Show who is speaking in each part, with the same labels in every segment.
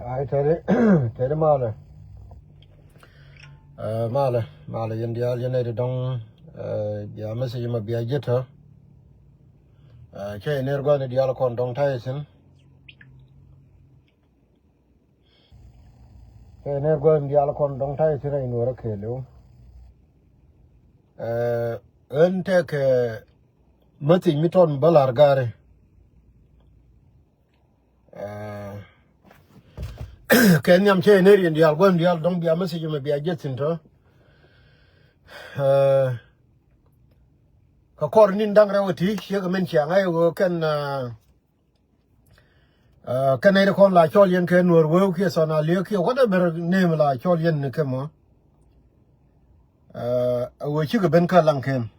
Speaker 1: I tell it, tell him all. Mala, India, United Dong, yeah, message him a be a jitter. Chay near going to the Alcon Dong Tyson. Chay near going the Alcon Dong Tyson in Warakelu. Take Mati Miton Balargari. Kenyam Chay near in the Algon, the Al don't be a message him a be a jitter. According to Rawati, she mentioned I can I call like Cholian Ken or Wilkes on a Luke, whatever name like Cholian Nikemo. Which you could Ben Kalankin.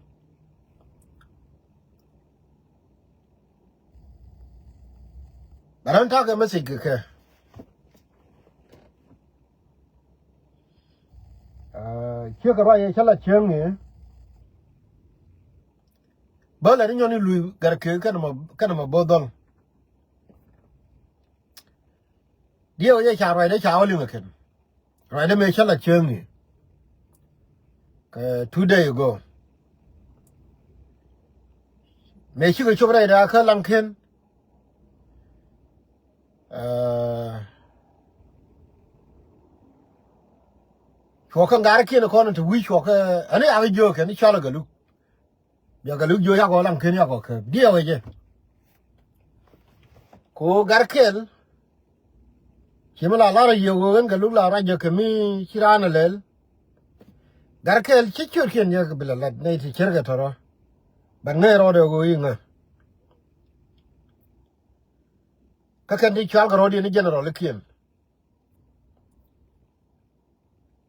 Speaker 1: But I'm talking a message. Chikarai Chala Chang. But I didn't only got a kind of a bodol. Dear, yes, I write a child again. Right, I may shall a journey. 2 days ago. May she go to write a Kalankin. Walking Garakin according to which walker, and I have a joke and a chalagaloo. Yagalu, you have all I'm Kenya. Dear, way. Ko Garkel. Himala Lara, you will Galula Raja Kami, Hirana Lel. Garkel, Chichurkin Yakabilla, like native Chergatoro. But never order going. Kakandi Chalgarodi in general, Likian.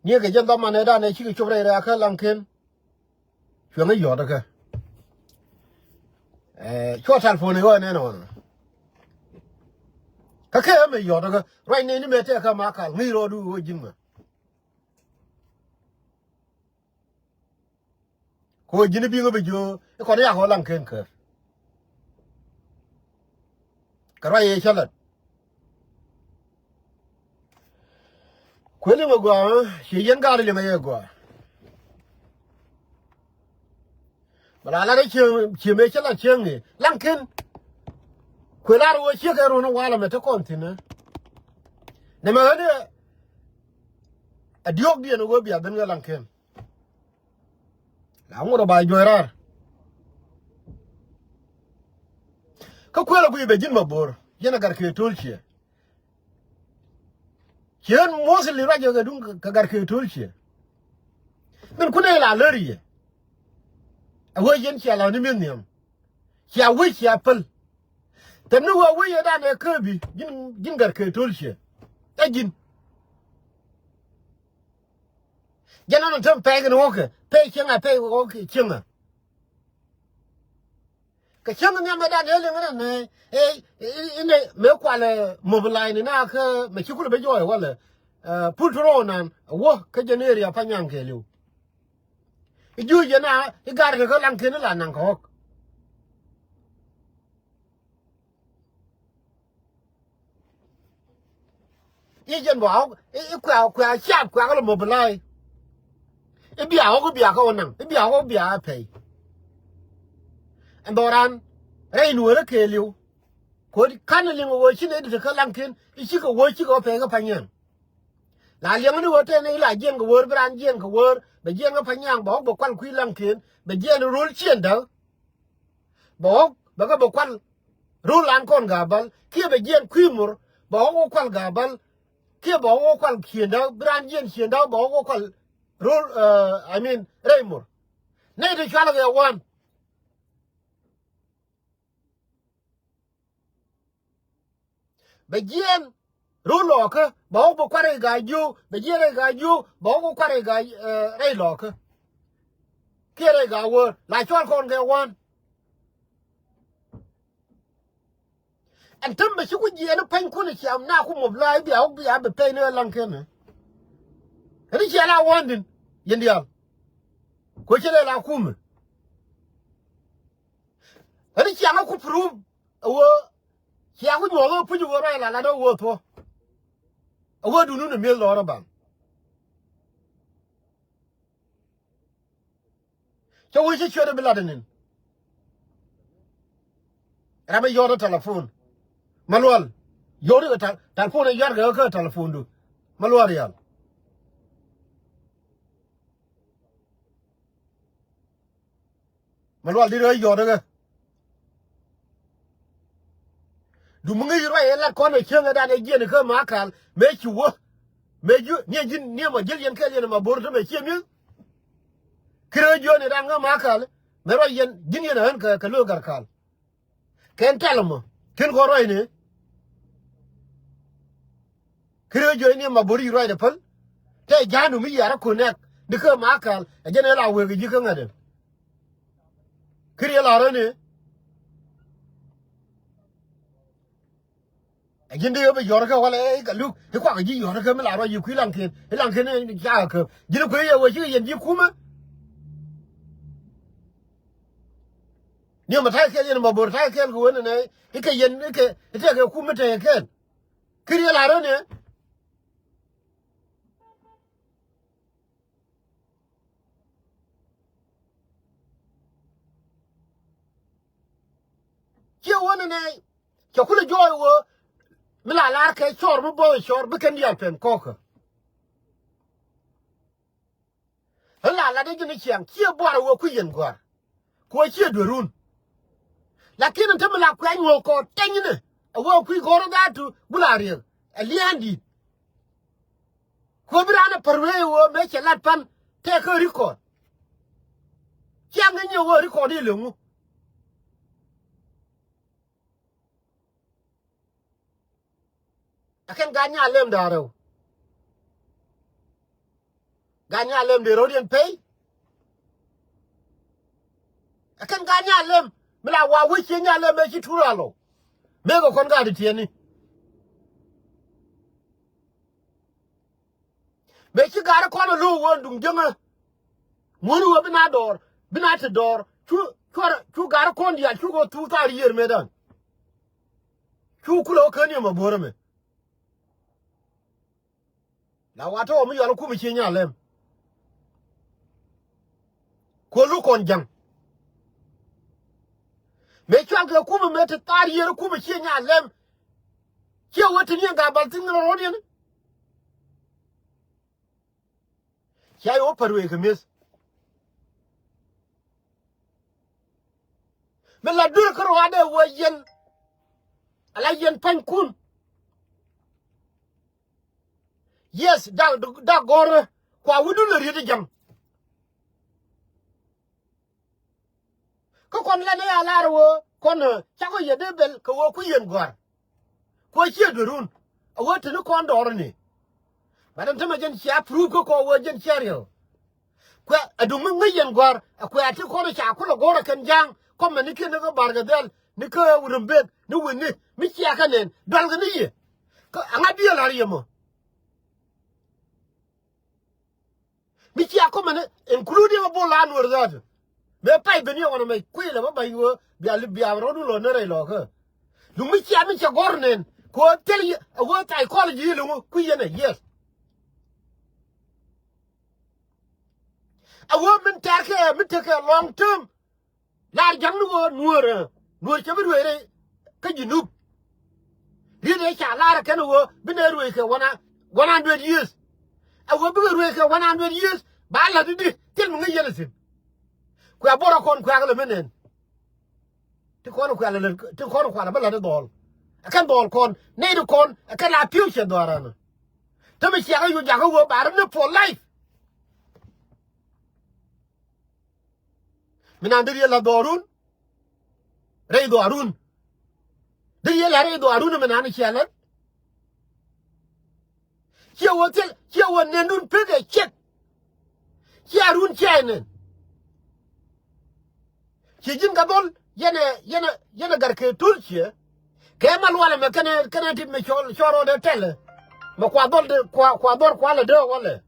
Speaker 1: Near the gentleman, and a chicken chore, a Kalankin. Shall you order? Short telephone, and on. Kakame Yodaga, right in the Metaka Maka, Miro do Jim. Ko Jimmy Bigo, a Korea Holland Kenker. Karai Charlotte. Quillimago, she young garden may go. But I like you make a chimney. Lankin. Quillar was sugar on a while at a continent. Never a Diogian will be a Bengal Lankin. I want to buy Joyrar. Coquella will be Jimma Bor, Yanagarki Tulchi. She earned mostly Raja Kagarki Tulchi. Then Kunela Lurie. A way shall aluminium. She wish apple. The new way than a Kirby, Ginger Tulchi. Again. General Tom Peg and Walker, pay China, pay Walker China. Kachama Yamadan Ellen, in a milk mobiline in our Machukula Bejoy, well, put on and walk Kajaneria Panyanke. You know, you got to go and kill and hawk. Agent Wow, a quack, sharp quack of mobile. It be our be a corner, it be our be a pay. And Doran, rain will kill you. Could cunning watching it to Kalankin, if she could watch you go pay a panion. Now, young water and like young word, brand young word, but young of Panyang Bog, but one Quilankin, but young rule chindo. Bog, Bogabokwan, rule Ancon Gabal, Kib a young Quimur, Bogokal Gabal, Kib Bogokal Kindo, brand young Kindo, Bogokal rule, Raymore. Native Chalaga one. Begin rule locker, Bobo Quarry guy you, begin a guy you, Bobo Quarry guy, Ray locker. Kere guy word, like all con get one. And tell me, she would get a pen quality. I'm now whom of life, I'll be able to pay no Lankin. And it's yellow one in the question la kum. And it's young could prove a word. She would put you right, I don't work for. awo du nu mil lo ban so we should be ladenin rama yoro telephone malwal yoro telephone yar ga ka telephone du malwal yal malwal di yoro ga du mungi yoro yela ko ne chenga da ne jene ka makal me chiwo me ju ne jin ne ma jil yen ka yen ma borto me chemi kire jo ne da nga makal me ro yen jin yen han ka lo gar kal ken talmo ken go roy ne kire jo ne ma bori roy de pal te janu mi yara ko ne de ka makal a jene la we gi ka ngade kire la ro ne a jinde yo be yor ka wala e ka lu e kwa gi yor ka mi la ro yi ku lang ken ne ja ka jine ko ye wo ji yen ji kuma ni ma ta ke yen ma bor ta ke ko ne e ke yen e ke kuma te ke kire la ro ne ke wona ne ke kula joy wo mi la ke chor mo bo chor be ken ya pen ko ka la de ni chiang ke bo wo ku yen gwa ko che do run lakini nte mi la kwa ngo ko tenyine wo ku go ro da tu bulari aliandi ko birana parwe wo me che lat pan te ko record chiang ni wo record ile mu akan ganya lem daro ganya lem de rodian pay akan ganya lem mila wa wichi nya lem me chi turalo me go kon ga de tieni me chi gara kono lu won dung jenga monu wo bina te dor chu gara kon dia chu go tu ta yer medan chu kulo kani ma bore me la wato mi yalo ku mi chi nya lem ko lu kon jang me chwa ga ku me te tar yer ku mi chi nya lem che wotin yen ga bal tin ro ni ya yo parwe ke mes me la dur ko wade wo yen ala yen pan kun yes da gore kwa wudu le ridi jam ko kon la ne ala ro kon cha ko ye de bel ko wo ku yen gor ko che durun a wotu no kon dor ni badan tama jen cha pru ko wo jen chario kwa adu mun yen gor kwa ati ko cha ko gor kan jang ko me ni ken go barga del ni ko wurumbet ni wonni mi cha kanen dal ga ni ye ko anga bi la yemo mi cha ko me including bo la no that me pai be ni wono me kwile ba ba yo bi ro du lo ne re lo ko lu mi cha gor nen ko tell you what I call you lu ku yene yes a woman take a long term la jang no nuor che bi re ka jinu ri de cha la ka no bi ne ru ke 100 years a wo bi ru ke 100 years ba la di tel mu ngene sin ku abora kon ku agale menen ti kon ku ala ti kon ku ala ba la de dol akan dol kon ne de kon akan la future do arana to mi cha yu ja ko wo ba ne for life minandiri la dorun rei do arun diri la rei do arun menani chalan che wo nendun pege check che arun chainen che jin gadol yene garke tulche ke mal wala me kana tip me choro de tele ma kwa dor kwa le de wala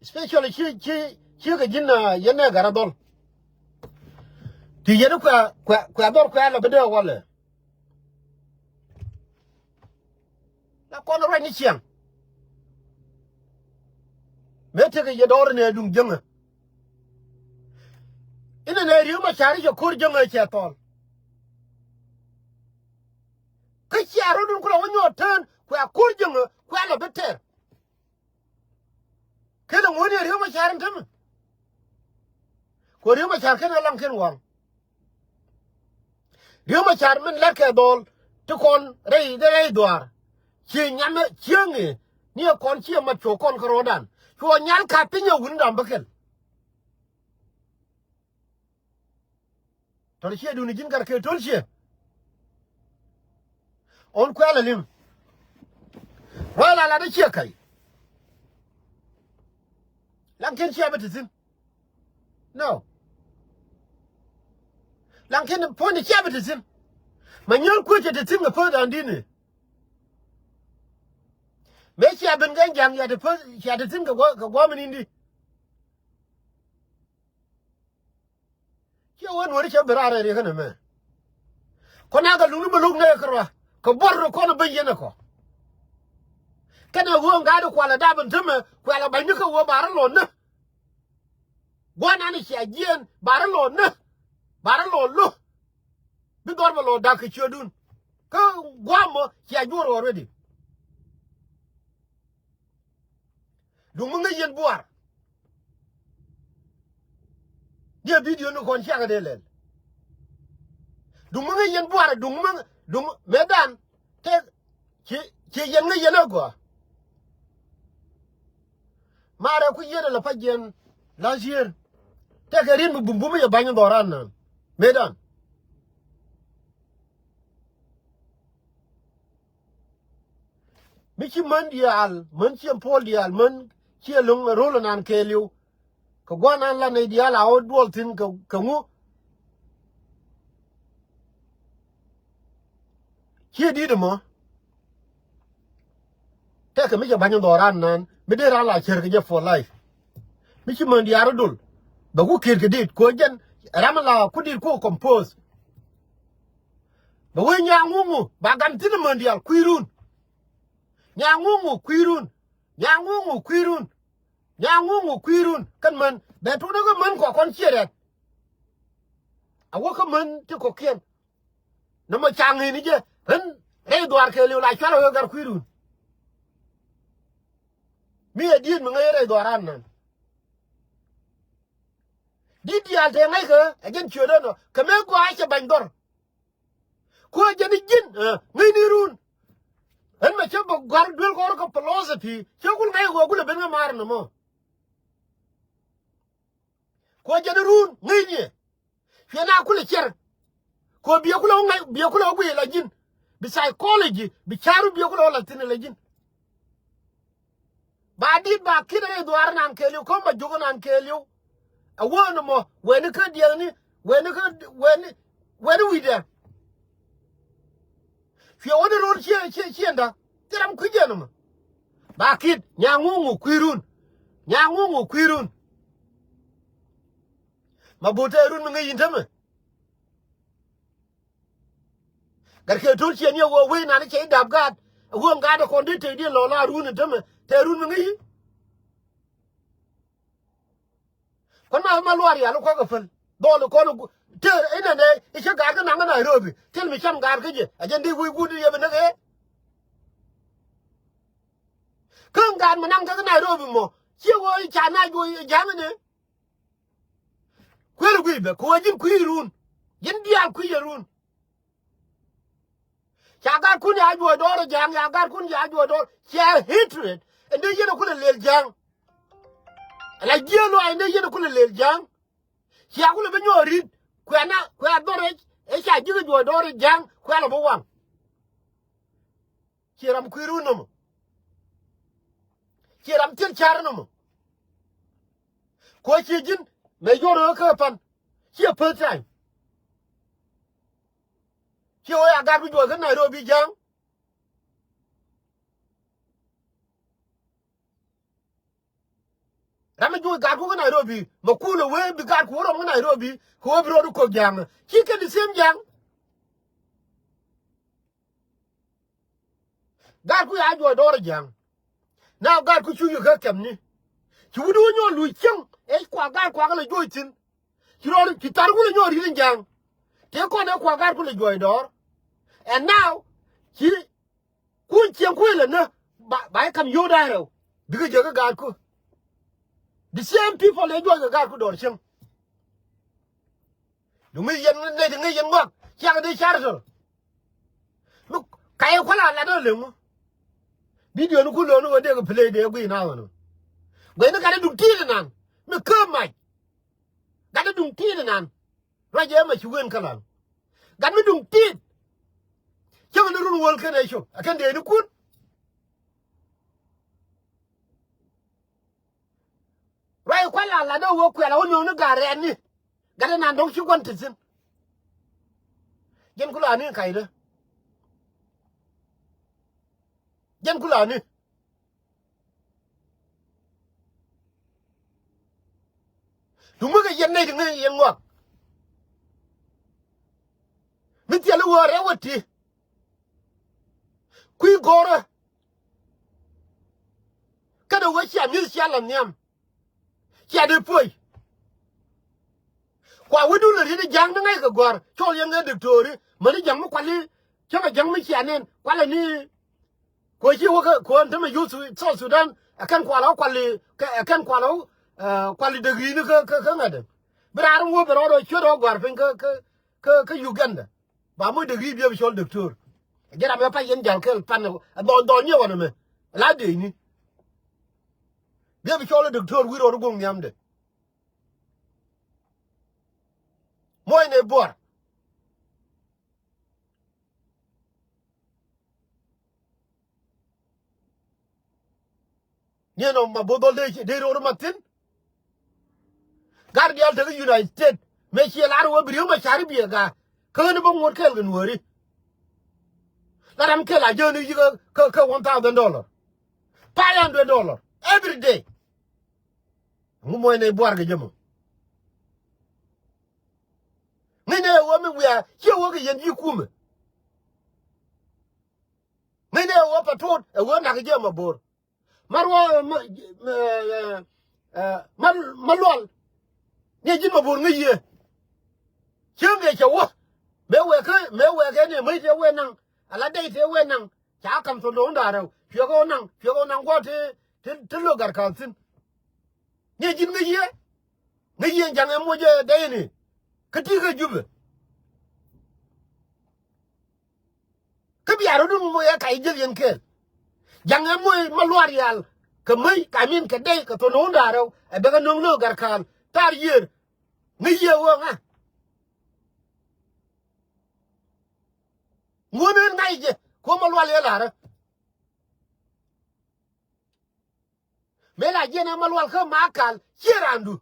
Speaker 1: especially chi ga jin yene garadol ti yene kwa dor kwa le de wala la kon ro ni chiang mete ke yedor ne dung jenga ina ne riyo ma chari jo kur jenga che tol ka chiaro dun kula wonyo tan kwa kur jenga kwa la beter ke da ngoni riyo ma chari tam ko riyo ma chari ke lang ken wang riyo ma chari men la ke dol to kon rei de rei doar chi nyame chiengi ni kon chi ma cho kon krodan ko nyal ka pinyo wundam bakel tol che dun jin gar ke tol che on kwala lim wala la de che kai lang ken che betizin no lang ken po ni che betizin manyon ko che de tin ga po dan dini me che ben gan jang ya de po che de tin ga go min indi che won wori che berare re kana me kona ga lulu buluk ne karwa ko borro ko no bayyana ko kana wo ga da kwala da ban tume kwala bai nika wo bara lon na gwana ni shi ajiyan bara lon na bara lon lo bi dor ba lo da ka chodun ko gwamo shi ajuro already dungu nga yen buar dia video no kon chaga de len dungu nga yen buar dungu medan te ci yen nga yen go mara ku yede la fajen la jier te ke rin bu bumbu ya banyo doran nan medan miki man dial man ci pol dial man ci lung rolo nan ke liu ko gwana la ne dial a odwol tin ko ngu ci di de mo te ke mi ja banyo doran nan mi de ra la cher ke for life miki man dial dul ba ku kir ke dit ko jen ramala ku dit ko compose ba we nya ngungu ba gam tin man dial kuirun nyangungu kwirun kan man be to daga man ko kon chieret awo ka man ti ko kien na ma changi ni je han re doar ke lu la chalo gar kwirun mi e din ma ngai re doaran nan di dia te ngai ka agen chiro no ka me ko a che bandor ko je ni jin ngai ni run en ma chabo gar dul ko philosophy chakul ngai go gule ben mar no mo ko jani run ngai ni fena kule cher ko biya kula ngai biya kula go la jin bi psychology bi charu biya kula la tin la jin ba di ba kire do ar nan keliu ko ma jogo nan keliu a wono mo weni ka dia ni weni wi der fi woni ron che nda tiram ku jeno ma ba kid nyangungu kwirun ma bote run ngi yintama garke tol che ni wo we na ni che dab gad wo ngada ko ndi te di lo la run tama te run ngi kon ma lo ari alo ko ga fel do ko no te ina ne e che ga na Nairobi tel mi cham gar ke je ajen di wi gudu ye be ne kan gan manang ka Nairobi mo che wo cha na go jam ne kwel gwi be ko jin kwirun yin dia kwirun cha ga kun ya go do jang ya ga kun ya go do che hatred and then you know kula lel jang la gielo ay ne you know kula lel jang cha kula be nyori kwa dore e cha jigo go do jang kwa la bo wang chiram kwirun no chiram til char no ko chi jin me yoro ka pan chi pe time chi o ya ga bi go ga Nairobi jang rama jo ga go ga Nairobi ma kulo we bi ga ko ro Nairobi ko bi ro ko jang chi ke di sem jang gar ku ya jo dor jang now gar ku chu yu ka kem ni chu du nyo lu chang e kwa gar kwa le jo tin chu ro ki tar ku le nyo ri jang te ko ne kwa gar ku le jo dor and now ki ku chen ku le na ba kam yo da ro diga je ga gar ku the same people le jo ga gar ku dor chang du mi yen ne de ngi yen wa chang de char so look kai ko la do le mu video no ku lo no de ga play de gu na no gwe no ga du ti nan me ka mai ga du ti nan ra je ma chu wen kala ga me du ti chang no run wol ka ne sho akan de ni ku ra ko la do wo ku la wo no ga re ni ga na do chu gon tin jen ku la ni kai de jen ku la ni du mu ga yen ne de ngi yen wa mi ti lu wo re wo ti ku gora kada wo cha mi cha la nyam cha de poi kwa wudu le ri jang de ngai ga gor chol yen ga doctor mani jang mu kwali chama jang mi cha nen kwala ni ko chi wo ka ko ntama yu su so Sudan akan kwala kwali akan kwala kwali de ri ni ka ngade brar wo bro do chodo gor pen ka Uganda ba mu de ri bi chol doctor jara me pa yen jang kel pan do ni wona me la de ni bi chol doctor wi ro go nyam de moy ne bor ni no ma bodol de ro matin guardian to the United States me chi la ro bi ma chari bi ga ko ne bo ngot kel gan wori la ram kel a joni yi ka $1,000 $500 every day mu moy ne bor ga jëm ni ne wo mi wi a chi wo ga yen yi kuma ni ne wo patot e wo na ga jëm bor marwo malol ne jin ma bor ngi ye chenge che wo me we ke ne mai te we nang ala dai te we nang cha kam so do nda ro pyo go nang ko te lo gar kan sin ne jin ngi ye jang mo je dai ni ka ti ga jube ka bi aro dum mo ya kai je yen ke jang mo ma lo real ka mai ka min ka dai ka to no nda ro e be ga no lo gar kan tar yer ngi ye wo nga ngone ngai je ko ma lo le la ra me la je na ma lo ka ma kal chirandu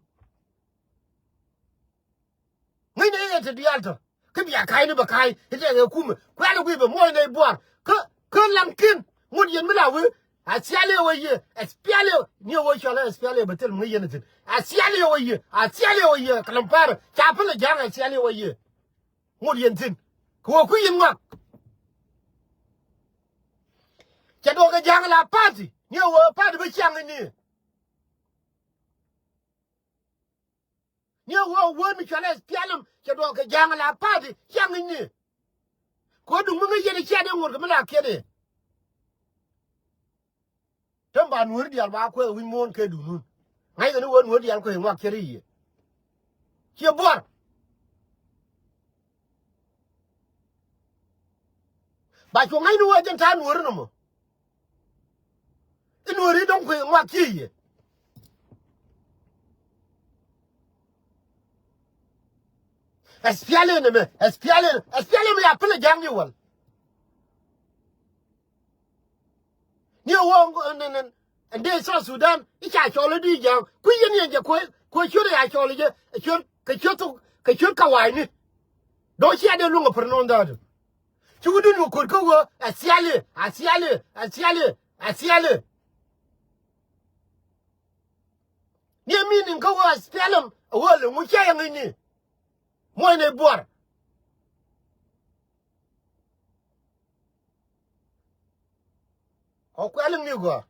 Speaker 1: ngai ne ye te dialto ke bi akai ne ba kai te ga kuma kwa le bi mo ne bo ka lankin ngun yen mi la wi a siale wo ye espiale ni wo chola espiale betel mo ye ne tin a siale wo ye kalampar cha pa le jang a siale wo ye ngun yen tin ko ku yin ngak cha do ga jang la party ni wo party be chang ni wo mi chola espiale cha do ga jang la party chang ni ko du mo ye ne cha de ngur ga la ke de tamba nuor dial ba ko wi mon ke du nun ngai ga nuor nuor dial ko ngwa keri ye che bor ba ko ngai nuor jan ta nuor no mo nuor ri don ko ngwa keri ye espiale me apele jang ni wal ni wo nen ande so Sudan icha cholo di jang ku ye ni je ko chure ya cholo je ka chur ka wai ni do chi ade lungo per non da chugudu no ko ko asiale ni mi nin ko espiale wo le mu cha yang ni mo ne bor ko kwalin ni go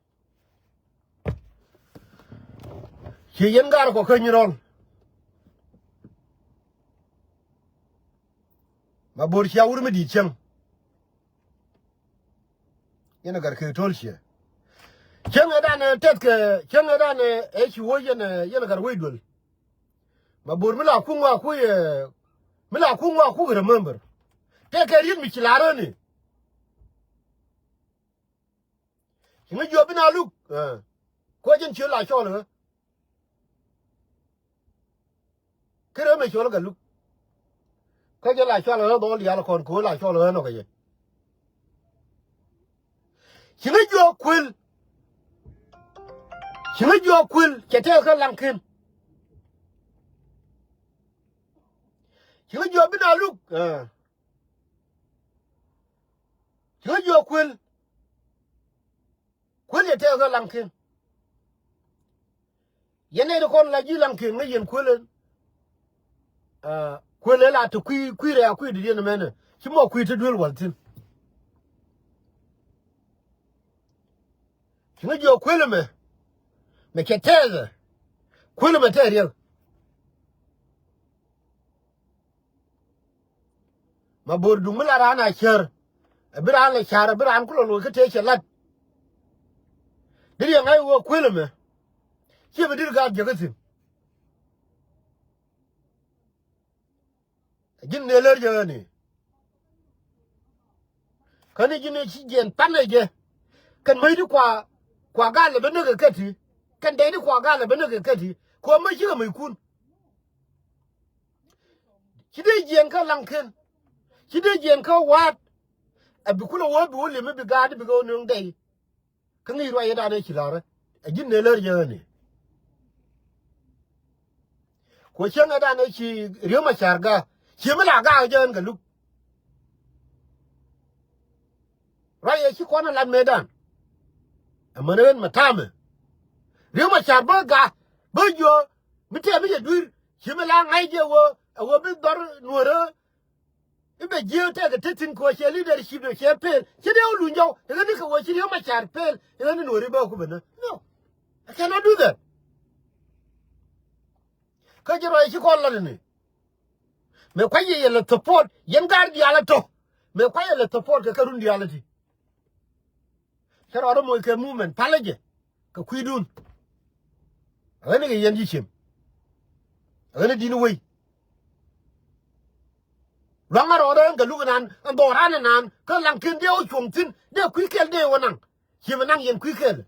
Speaker 1: ki yen gar ko kanyirol ma bor sha wurmi di chen yana gar ke tolshe chen da ne tetke chen da ne e chi wo yana gar weidol ma bor mi la kunwa ku ye mi la kunwa ku remember te ke rin mi kilaro ni ni jo bina lu ko jin chi la cho le kere me cho ga lu ko je la cho le do li ala kon ko la cho le no ga ye ni jo kwil ke te ka lankin ni jo bina lu ni jo kwil ye te ka lankin yene de kon la ji lankin ne yen kwil kwil la to kwi re akwi di ne mena ki mo kwi to dul waltin ni jo kwil me ke te kwil me te re ma bor du mala rana cher biran le chara biran kulo lo ke te che lat diri ngai wo kwil me ki be dir ga jagatin jin ne ler jani kani jin chi gen panaje kan mai di kwa ga le bene ga kati kan dai di kwa ga le bene ga kati ko mai shi ga mai kun ki dai gen ka lanken ki dai gen ka wat abi kula wo bi wo le me bi ga di bi go nun dai kan yi ro ya da ne kilare jin ne ler jani ko chen da ne ki riyo ma charga ki mala ga jan ga lu raya ki kwana lan medan amanen matame riyo ma charba ga bojo mite mi je dur ki mala ngai je wo bi dor nuora ibe je te ga titin ko che leadership do che pel ki de lu njaw ga ni ko wo ki riyo ma char pel ga ni nuori ba ku bana no I cannot do that ka jiro ki ko lan ni me kwaye le support yen gar di ala to me kwaye le support ka karun di ala ti kero mo ke movement palaje ka kuidun ani ga yen jichem ani dinu wi langa ro ga luganan an do rana nan ka lankin de o chumtin de kuikel de wonan chimanang yen kuikel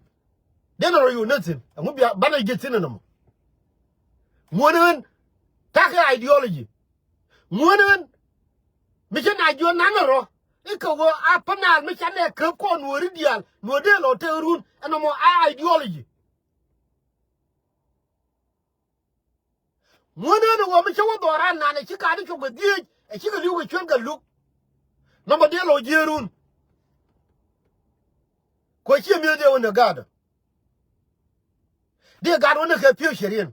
Speaker 1: de no yu natin amu bia bana getin no monen ta ka ideology monen mi na jo nanaro iko wo apanal mi chane ke ko nuori dial no de lo terun eno mo ideology monen wo mi chawo doran na ne chika di ko die e chika liwo chwen ga lu no mo de lo jerun ko chi mi de wona gada de gada wona ke pio sherin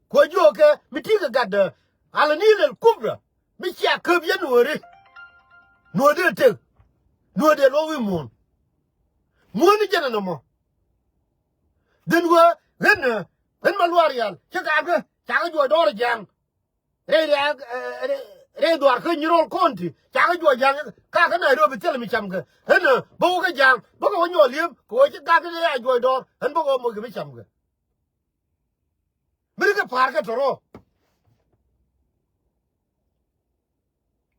Speaker 1: ko jo ke mi ti ga gada ala ni le kubra mi cha ke bi nuori no de te no de lo wi mon ni jana no mo den wa ren ma luarial cha ga jo do jang re do ar ko nyiro konti cha ga jo jang ka na ro bi tel mi cham ga hen bo ga jang bo ga nyo lim ko cha ga ya jo do hen bo go mo ga mi cham ga mi ga par ka toro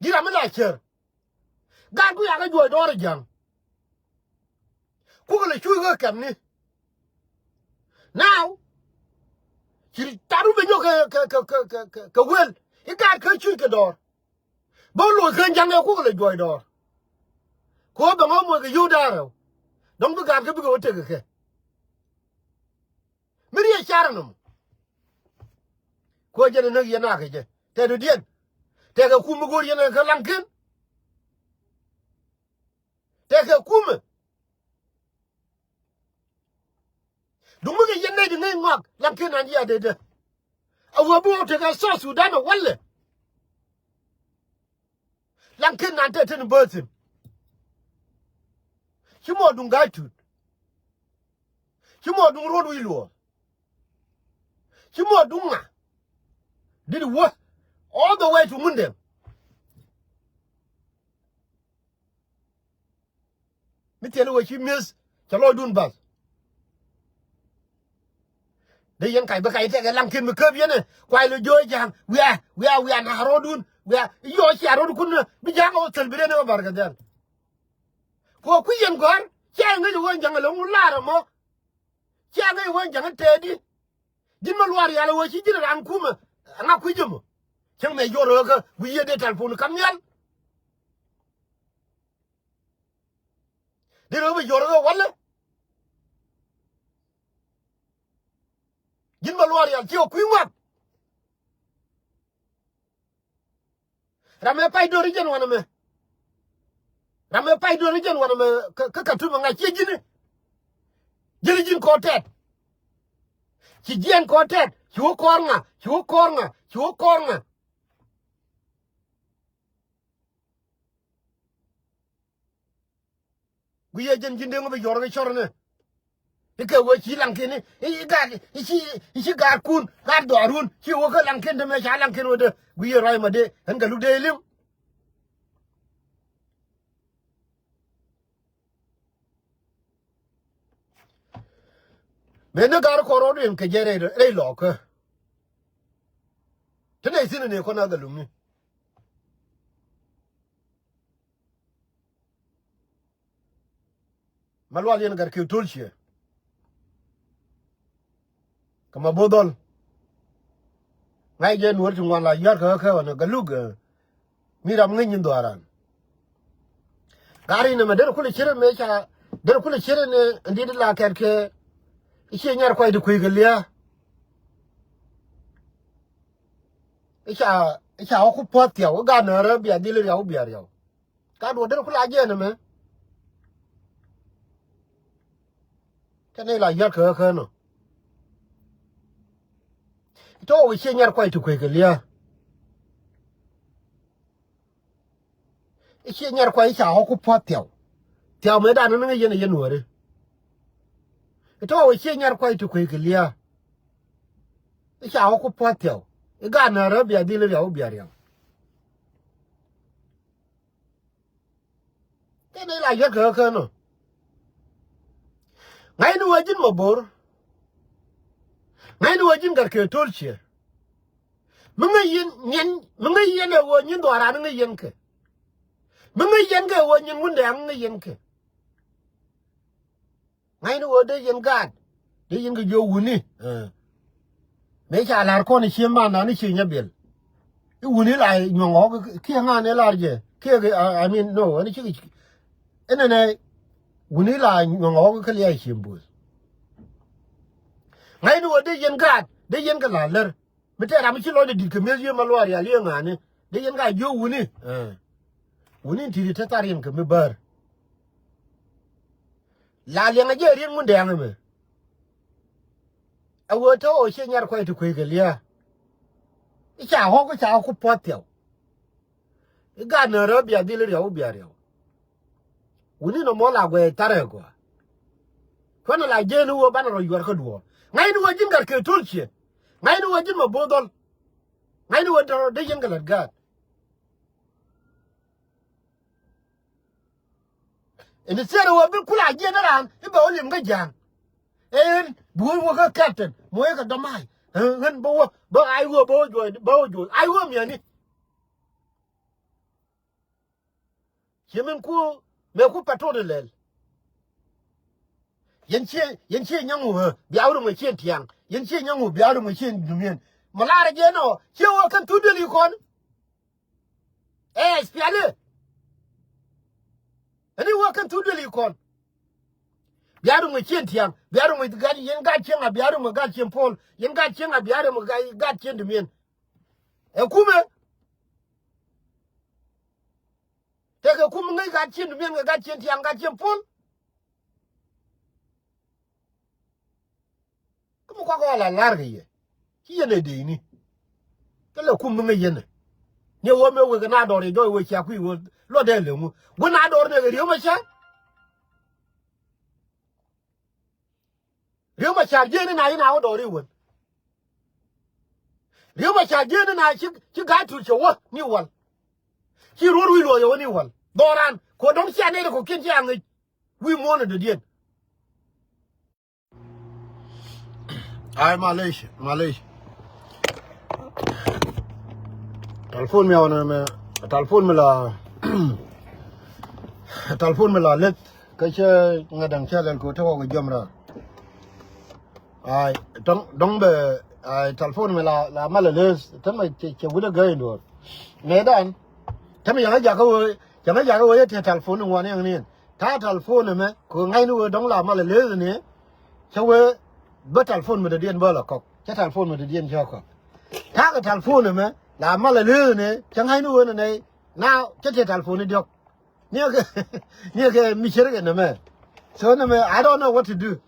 Speaker 1: gira mi la cher ga ku ya ga jo do jang ku ga le chu ga kam ni now ki taru be nyo ka wel i ga ka chu ka do bo lo ka jang ku ga le jo do ko ba mo ga yu da ro dong bi ga bi go te ga ke mi ri char no ko je na ya na ka je te do dien te ga ku mu go ye na ka lankin te ga ku mu dum ga ye na di ngai ngak lankin an ya de awo bo te ga so Sudan walle lankin nan te tin bertin chimo dunga tut chimo dung road wilo chimo dunga did what all the way to Mundem. Me tell you what you miss chalo dun bas de yen kai ba kai te lang kin me ke bien kwai lo joy jang we are na rodun we yo chi arod kun bi jang o tel bire ne barga dan ko ku yen gor cha ngi won jang lo mu la mo cha ngi won jang te di din ma luar ya lo chi jira ran kuma na ku jumo chang me yoro ka wi ye de telephone kam yal de ro bi yoro wala din ma luar ya ti o ku wat rame pai do rigen wana me rame pai do rigen wana me ka tu nga chi jini jeli jin ko tet chi jien ko tet chu kornga guye jen jinde ngo be yorga chorne ike wo chi lankene i ga kun ga dorun chi wo ka lanken de me cha lanken wo de guye rai ma de en ga lu de lim me ne gar ko ro den ke jere re lo ka tene sin ne ko na ga lumi malwal yen gar ke tulche kama bodol ngai je nuor chungwan la yar ka wana galug miram ngin doaran gari ne mader kule chire me cha der kule chire ne ndid la kerke ichi nyar kwai de kuigelia icha ku potia o ga na ra bia dilir ya bia ya ka do der kule aje ne me tane la yar ka no to o ichi nyar kwai de kuigelia ichi nyar kwai icha ku potia tiao me da no ngi yen nuore to o ichi nyar kwai de kuigelia icha ku potia ga na ra bia dilir ya bia ya tane la yar ka no ngai nu wajin mabor ngai nu wajin gar ke tolche manga yin nyen manga yin wo nyin do ara nga yin ke manga yin ke wo nyin mun da nga yin ke ngai nu wo de yin gad de yin ge jo wuni me cha lar ko ni chima na ni chinya bel i wuni la nyongo ke nga ne lar je ke I mean no ani chi ene ne wuni la nyongo ke le chimbu ngai nu wo de yin gad de yin ga la ler mete ra mi chi lo de dik me ye malwar ya le ngane de yen ga jo wuni wuni ti ta tarin ke me bar la le nga je rin mun de ngame a wo to o che nyar ko to ku ge lia i cha ho ko cha ku potio i ga na ro bia dilir ya bia re wuni no mo la gwe tare ko kono la je nu wo ban ro yor ko duo ngai nu wo jin gar ke tulche ngai nu wo jin mo bodol ngai nu wo de yen ga ga ene sere wo bi kula je na ran ibe o lim ga jang en bu wo ka captain mo ka do mai ngan bo ai wo bo jo ai wo mi ani yemen ku me ku patrol lel yen che nyangu bi awru mo chen tiang yen che nyangu bi awru mo chen dumien malara je no che wo kan tudeli kon spiale ani wo kan tudeli kon biaru mo chen tiang biaru mo gadi yen ga chen a biaru mo ga chen pol yen ga chen a biaru mo ga chen dumien kume te ke kume ngai ga chen dumien ga chen tiang ga chen pol kuma kwa la larga ye ki yene de ni kala kume ngai yene ne wo me wo ga na do re do wo cha ku wo lo de le mu wo na do re ga ri mo cha riu ma cha je na ina do ri won riu ma cha je na chi ga tu cho wo ni wal chi ru ru lo yo ni wal doran ko dong cha ne ko kin cha ngi wi mo na de dien ai Malaysia telephone me ona me telephone me la telephone me la let cái chơi ngadang cha len ko tawo ko jomra ai dong be ai telephone me la malales tan mai che wuda ga ndo ne dan tan ya ja ko ja ja ko ye telephone ngo ne ni ta telephone me ko ngai nu dong la malales ne chawe ba telephone me de dien ba la ko cha telephone me de dien cha ko ta cái telephone me la malales ne chẳng hay nu ne nào cha telephone ni diok Nia ke michere ke na me. So na me I don't know what to do.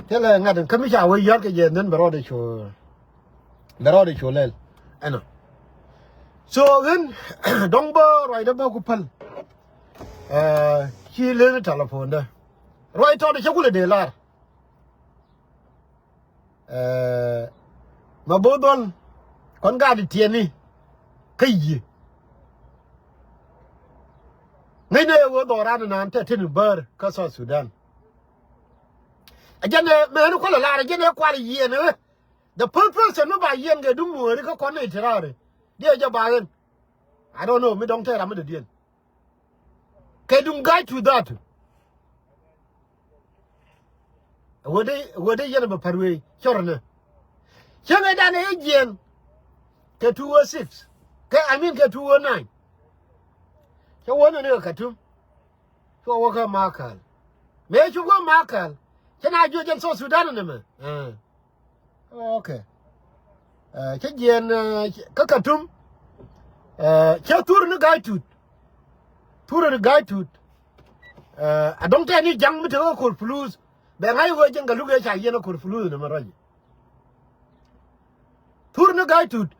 Speaker 1: Tell ngad kamisha we yor ke je nen baro de cho lel. Ano. So gen dong bo roi da ba ku pal. Chi le telephone da. Roi to de chukule de lar. Ma bodon kon ga di tieni. Kai Ngay này wo do ra na ante tin bar ka so Sudan. Ajane me no ko la ajane kwa yi ne. The purpose no ba yen ga dum mo ri ko ko ne tirare. Dia ja ba gen. I don't know me don't tell am the dien. Ke dum guide to that. Wo de yen ba parwe chorne. Changa da ne yen ke 206. Ke I mean ke 209. Cho wona ne ka tum cho wo ka makal me chu go makal chana jo jen so Sudan ne me okay che jen ka tum che tur ne gai tut I don't any jang mi to ko plus be ngai wo jen ga lu ga cha yen ko plus ne ma raji tur ne gai tut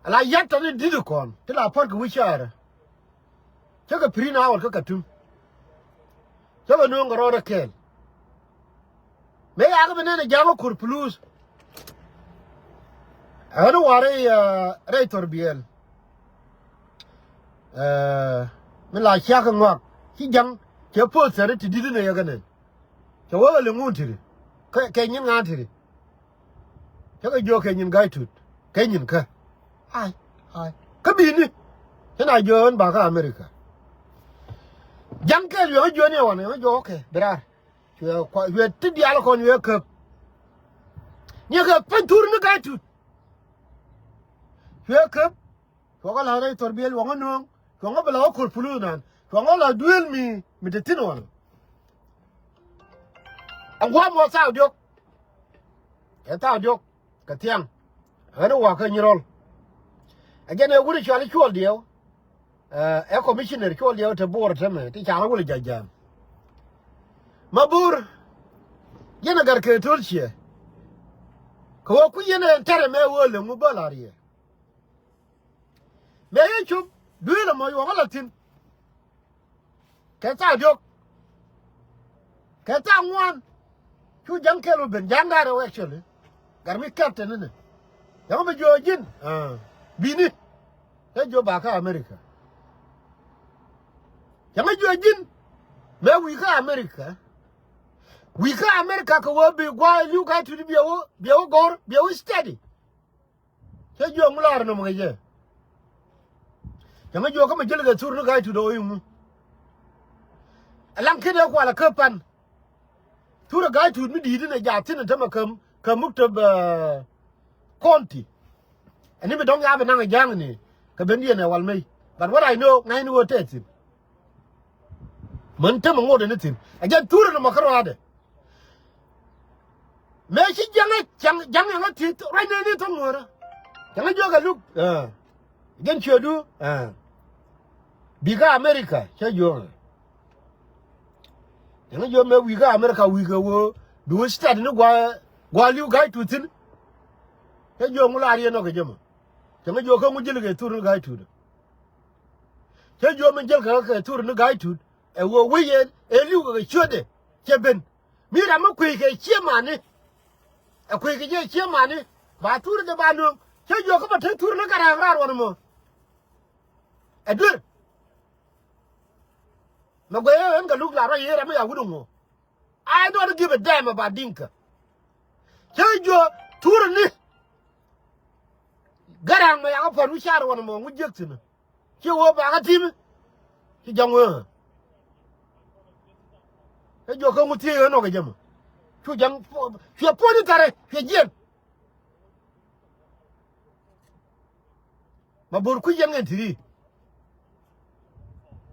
Speaker 1: ala yatta ne didu kon te la por ko wichara Chaka prina awal ka katum. Chaka no ngoro ken. Me aga benene jama kur plus. Ano ware ray torbiel. Me la chaka ngwak. Ki jang ke po sare ti didu ne yaga ne. Chawa le nguntiri. Ke nyin ngantiri. Chaka jo ke nyin gaitut. Ke nyin ka. Ai. Ka bini. Chana jo on ba ka America. Jankel yo jone wona yo okay brar yo ko yo tidi ala kon yo kep ni ka pentur ni ka tut yo kep ko la ray torbiel wongo no ko ngabla ko pulu nan ko ngola duel mi de tin wona angwa mo sa dio eta dio ka tiang ana wa ka nyirol ajane wuri chali chol dio commissioner ko liyo te bor teme ti chara wala jajam mabur yena gar ke tolchie ko ku yena tere me wole mu balariye me yechu duila mo yo ngalatin ke ta jok ke ta ngwan chu jankelo ben jangare actually gar mi captain ne yo me jojin bini te jo ba ka America Yama jojin me we ka America ko wo be gwa lu ka tu bi wo gor bi wo steady che jo mular no mgeje yama jo ka ma jel ga tur no ka tu do yu alam kede ko ala kapan tur ga tu mi di ne ja tin ta ma kam muktab konti ani be dong ya be na jang ni ka ben ye ne wal mai but what I know ngai no tetin man ta mango da nitin ajan tura na makaro da me shi jang nga ti right na ni to ngora jang jo ga look gen chodu biga America che jo jang jo me wiga America wiga wo do start ni gwa liu ga tutin che jo ngula ari no ga jama jang jo ko ngujil ga turu ga tudu che jo men jel ga turu ni ga tudu e wo wiye e liu ga chode cheben mi ra ma kwe ke chiemane a kwe ke je chiemane ba tur de ba no che yo ko ba te tur na kara ra ro mo edur no go en ga luk la ro yera me ya wudu mo I don't give a damn about Dinka che yo tur ni garang me ya ko ru char ro mo ngu jek tin che wo ba ga tim che jang wo e jo ko mutie no ga jam chu jang che po ni tare che jen ma bor ku jen ngen tri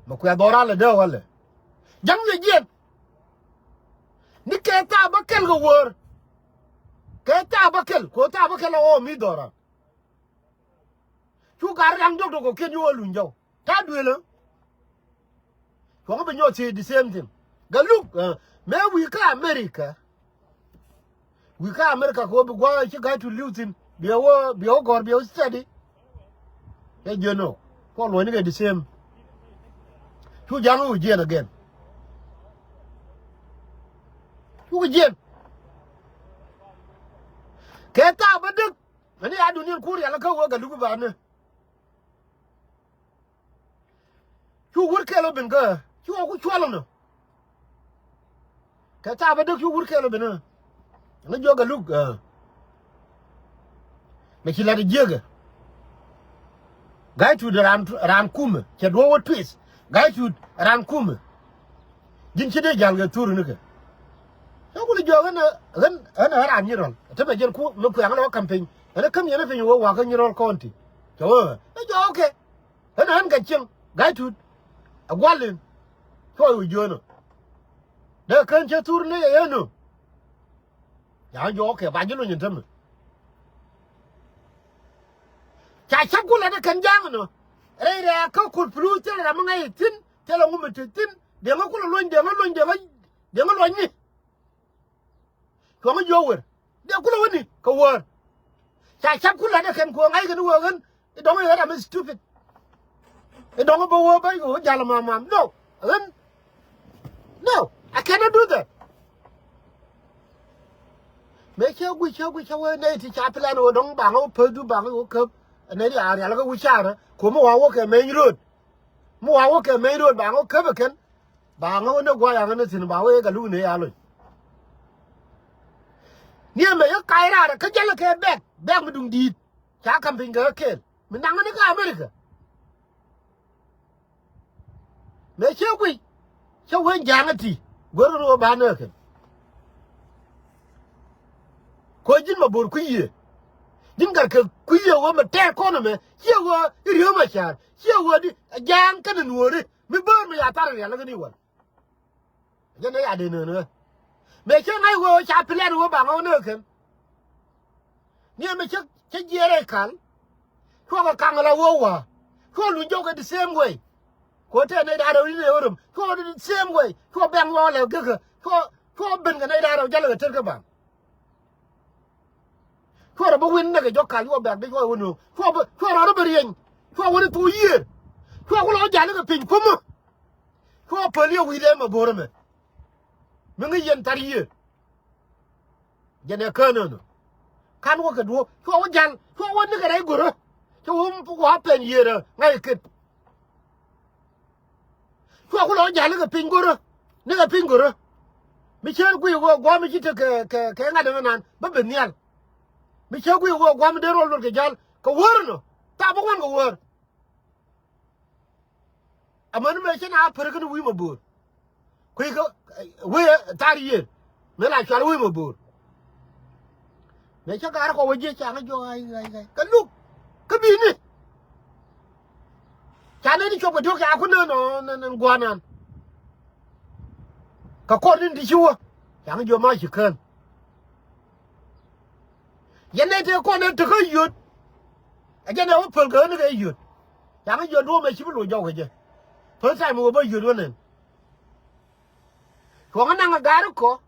Speaker 1: ma ku adora le de wala jang ye jen ni ke ta ba kel go wor ke ta ba kel ko ta ba kel o mi dora chu gar yang dog do ko ken yo lu njaw ta duele ko ba nyo ti the same thing ga look me we ka America ko bi gwa chi ga to lutin bi o gor bi o study e you know ko lo ni the same chu jang u jen again chu jen ke ta ba duk ani adu ni ku ya la ko ga lu ba ne chu wur ke lo bin ga chu ku chwalo no ke ta ba duk chu wur ke lo bin na joga lu me ki la de jega gai tu de ran kume ke do wo twist gai tu ran kume jin ci de jal ga turu ne ke so ko joga na ran ran ni ron te be jen ku no ku yang no campaign ana kam yana fe wo wa ga ni ron county to e jo okay ana han ga cin gai tu agwalin ko wi jono de kan ce turu ne ye no ya jo okay ba jino nyin tam cha cha kula da kan jang no re ka ku plu te ra mangai tin te la ngum te tin de nga kula lon de nga lon ni ko ma jo wer de kula woni ko wer cha kula da kan ko ngai ga wo gan do nga ra am stupid e do nga bo wo ba go jala mama no no I cannot do that me che gui ne ti cha plan o dong bang o pe du bang o kep ne ri a la ko cha ra ko mo wa wo ke me road bang o kep ken bang o ne gwa ya ne tin ba we ga lu ne ya lo ni me yo kai ra ka jala ke back mu dung di cha camping ga ke me nang ne ka America me che gui jang ti go ro ba ne ke ko jin ma bor ku ye jin gar ka ku ye wo ma te ko no me ye wo ri ma cha ye wo di jang ka no re mi bor mi ya tar ya la ni wo je ne ya de ne me che ngai wo cha plan wo ba ngo ne ken ni me che je re kan ko ga kan la wo wa ko lu jo ga the same way ko te ne da ro ni ne wo ko the same way ko bang wo le ga ko ben ga ne da ro ja le ter ka ba ko ra bo win na ga jo ka yo ba de ko wono ko ra ro berien ko woni tu ye ko lo ja le ga pin ko mo ko pe le wi le ma bo me mi ngi yen tar ye je ne ka no kan wo ka do ko wo jan ko woni ga dai goro ko wo pu ko pen ye ra ngai ke ko lo ja le ga pin goro ne ga pin goro mi chen ku yo go mi te ke nga de nan ba ben yal mi che gui wo gwam de rol ke jal ko worno ta bo wan ko wor amanu me chen a per ko wi mo bur ko we tariye me la chal wi mo bur me che gar ko we cha ga jo ai ka lu ka bi ni cha ne ni cho ko do ka ku no gwanan ka ko ni di chuo cha ga jo ma chi kan yene te ko ne te ko yut ajene o pel ko ne ke yut ya ga yo do me chi bu jo ke je pel sai mo bo yut wonen ko nga gar ko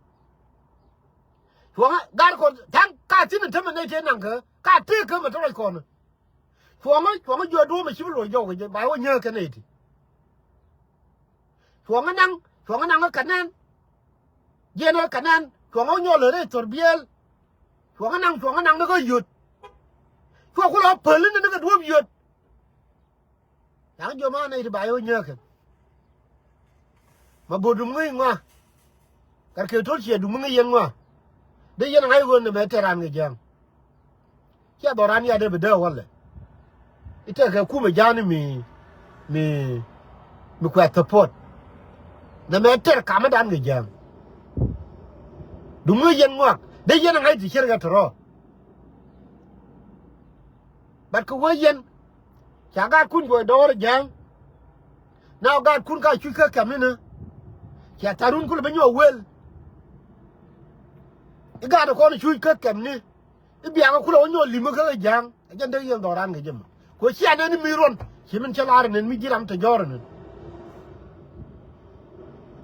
Speaker 1: tan ka tin te me ne te nan ka te ko me to ko ne ko nga yo do me chi bu jo ke je ba wo nye ke ne ti ko nga ka nan jeno kanan ko ngonyo le torbiel ko ngang no go yut ko ko lo pel ne ga duob yut yang jo ma ne ba yo nyaka ma bodum ngi ngwa kar ke tol che dum ngi yen ngwa de yen ngai go ne veteran ngi jang ya doran ya de beda wala ite ka kuma jani mi kwa support na meter kama dan ngi jang dum ngi yen ngwa de yen ngai ti cher ga tro bat ko yen cha ga kun go do jang now ga kun ka chu ka kamina ya tarun kul banyo wel iga da ko ni chu ka kamni ibiya ga kula onyo limo ka jang ajanda yen doran ga jema ko si ane ni miron si min chalar nen mi jiram to jornen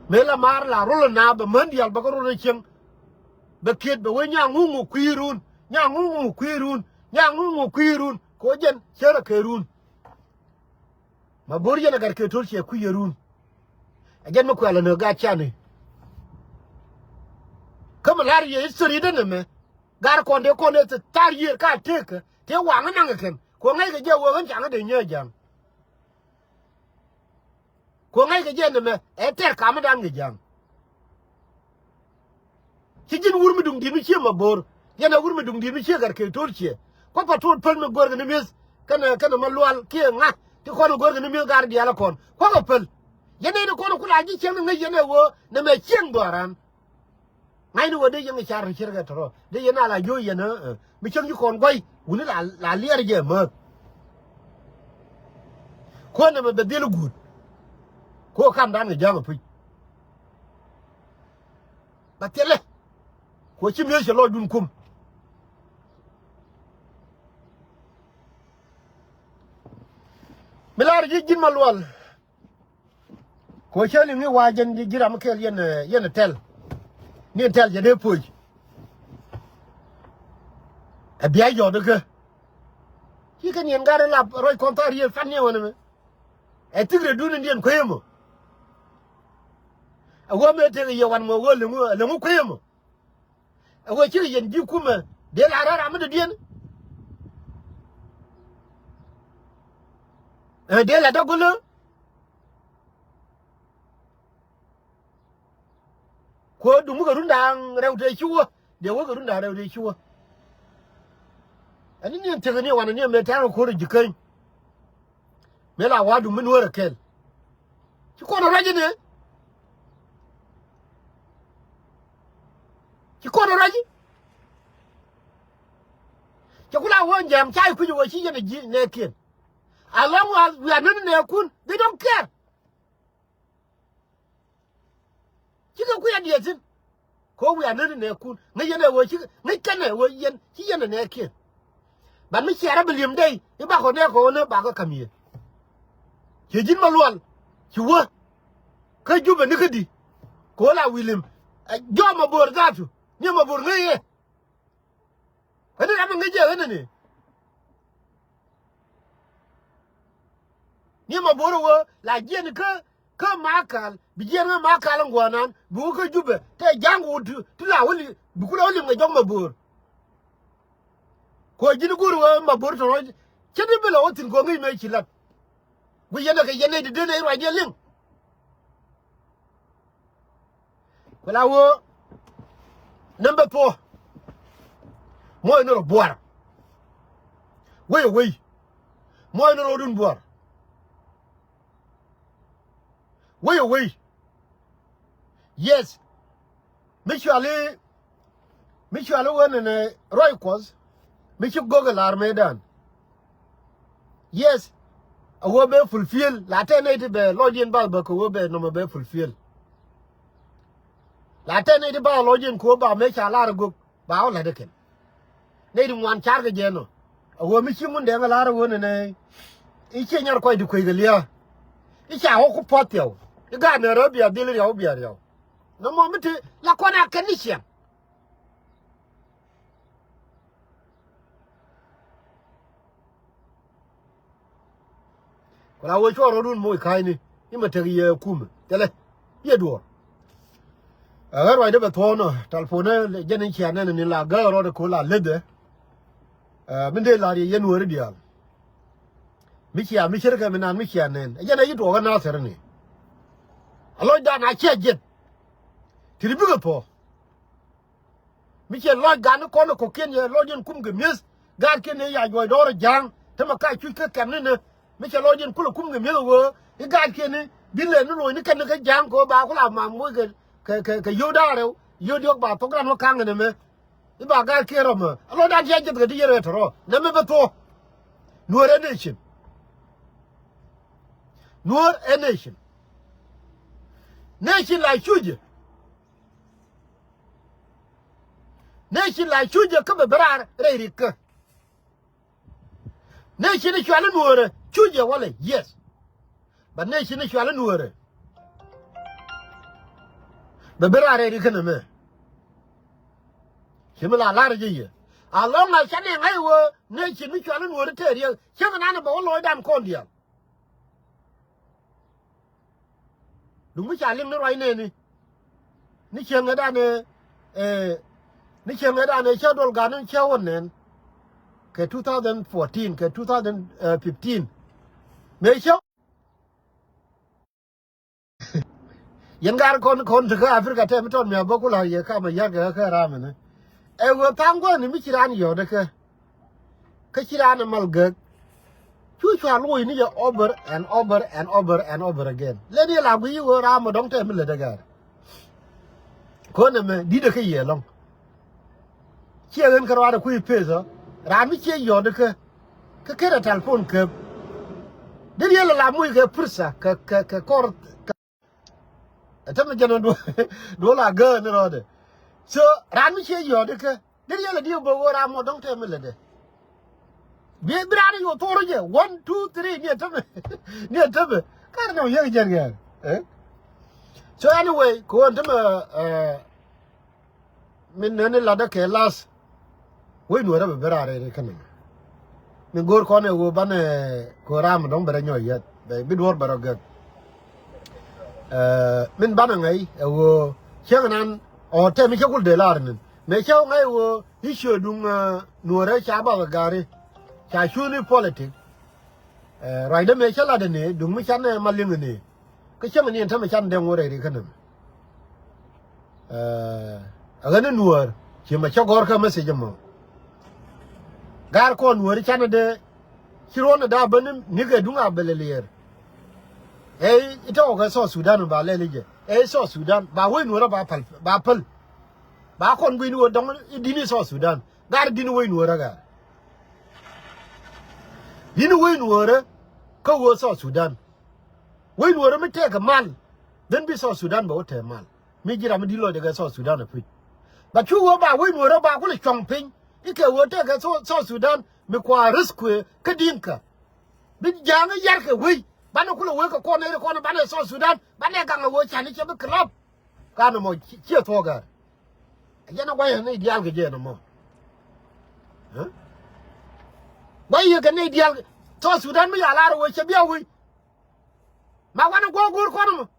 Speaker 1: mela mar la rolo na ba mandial ba ko ro chen ba ket ba we nya ngungu kwirun ko jen sera kerun ma bor yana gar ke tol che kwirun ajen ma kwala no ga chane kama lar ye history de ne gar konde te tar yer ka teke te wanga nanga ken ko ngai ga je wo gan changa de nye jang ko ngai ga je ne me e ter kama dan ge jang kijin wurmi dung di mi che ma bor yana wurmi dung di mi che gar ke tol che ko pa tot pel me gor ne mes kana ma lwal ke nga ti ko gor ne mi gar di ala kon ko pel yana ne ko kula ji chen ngai yana wo ne me chen doran ngai no de yang char ga tro de yana la yo yana mi chen ju kon goi wuni la lier je ma ko ne me de dil gut ko kam dan ga jang pu ba tele ko chi me se lo dun kum milar ji jin malwal ko chali ngi wajen ji jiram kel yen tel ni tel je de puj e biya yo de ke ki kan yen gare la roy kontar ye fan ye wona me e tigre dun ndien ko yemo a wo me te ye wan mo wo le ngu ko yemo a wo chi yen ji kuma de la ra ma de dien e de la dogolo ko dum ga runda rewte chuwa de wo ga runda rewte chuwa ani ni te ne wana ne me ta ko ri jikai me la wa dum min wora kel ci ko no raji ne ci ko no raji ci kula won jam chai ku wo ci ne ji ne ken along as we are not ne kun they don't care kika ku ya dietin ko we are not ne kun ngai ne wo ci ngai kan ne wo yen ci yen ne ken ba mi ci arab lim dai e ba ko ne ko ne ba ko kamiye ke jin malwal ci wo ka juba ne kadi ko la wilim jo ma bor zatu ni ma bor ngai ye ani na ngai je ne ni ma bor wo la jen ka makal bijen ma makal ngwanan bu ko jube te jangu tu la woli bu ko woli ngai jom ma bor ko jini guru wa ma bor to chedi bela otin ko ngai me chilat bu yene ka yene de ne ro je lim ko la wo number 4 mo no boar wey mo no dun boar wey yes Michelle won ne Roy cause Michu Google Armedan. Yes, a will be fulfill. Latin be lodging Balbuk will be no be fulfill. Latin by lodging Coba make a lot of good bow ladican. Native one charge again. A woman Michimun de a lot of women, eh? Each in your quite to Quigalia. It's a whole potio. The gardener will be a billion obia. No moment, La Quana Canisian. But I was sure I don't more kindly. You might tell you, Kum. Tell it. You do. Right de betono telefone jenen chiane ni la ga ro de ko la lede min de la ye Nuer dia mi chia mi shirka min an mi chiane jena yido ga na ser ni alo da na che jet tribu ga po mi che lo ga no ko ken ye lo jen kum ge mis ga ken ya joy do jang te ma kai chu ka kam ne mi che lo jen kula kum ge mi wo i ga ken ni bile no lo ni kan ga jang ko ba ko la ma mo ge ke yoda re yodio ba to gran kang ne me iba ga kero me alo da je je ga dire tro ne me beto Nuer nation Nuer nation nation la chuje nation la chuje ka be brar re ri ka nation ni chwala Nuer chuje wala yes but nation ni chwala Nuer be brar re ri ka ne me Shimala large along I shanning I were nation which one would tell you, Shaman Annabelle Lloyd and Condia. Do which I live the right name? Nishangadane, Nishangadane, Shadow Garden, Shawan, 2014, 2015. May show Yangar con to Africa, Tempton, Mabocula, you come a yaga ramen. Ewe tango ni michirani yo deke kachirani malgek chuchwa lui ni yo over and over and over and over again leni la gwi wo ramo dong te mile daga kone me di deke ye long chia gen karwa da kui peso rami chia yo deke ke kera telefon ke de ye la mui ke pursa ke kor atame jano do la ga ne rode so rami che yo de ke der yele dio bo wora mo dong te mele de bi brani yo toro je 1 2 3 ni tame kar no ye jerga so anyway ko ndem min ne la de ke las we no ra be berare re kan min gor ko ne wo bane ko ram dong bere nyoy yet be bi dor baro ge min bana ngai wo cheganan o te mi chakul de larnin me chaw ngai wo isho dung Nuer cha ba gari cha shuni politic raida me chala de ne dung mi chan maling ne ke chama ni ta me chan de ngore ri kanam agane Nuer chi ma chagor ka message mo gar ko Nuer chan de chirona da banim ni ga dunga belelier ito ga so Sudan ba lelije so Sudan ba we Nuer ba pal ba kon gwi Nuer dong dini so Sudan gar dini we Nuer ga dini we Nuer ko wo so Sudan we Nuer mi te ga mal den bi so Sudan ba te mal mi jira mi dilo de ga so Sudan fi ba chu wo ba we Nuer ba ko le chong pin ike wo te ga so Sudan mi kwa risk ka dinka bi janga yar ka we bana kula we ka ko ne ko na bana so Sudan bana ga wo chani che bi club kana mo che to ga yana waya ne dial ga je no mo waya ga ne dial so Sudan mi ya la ro che biya we ma wana go go ko no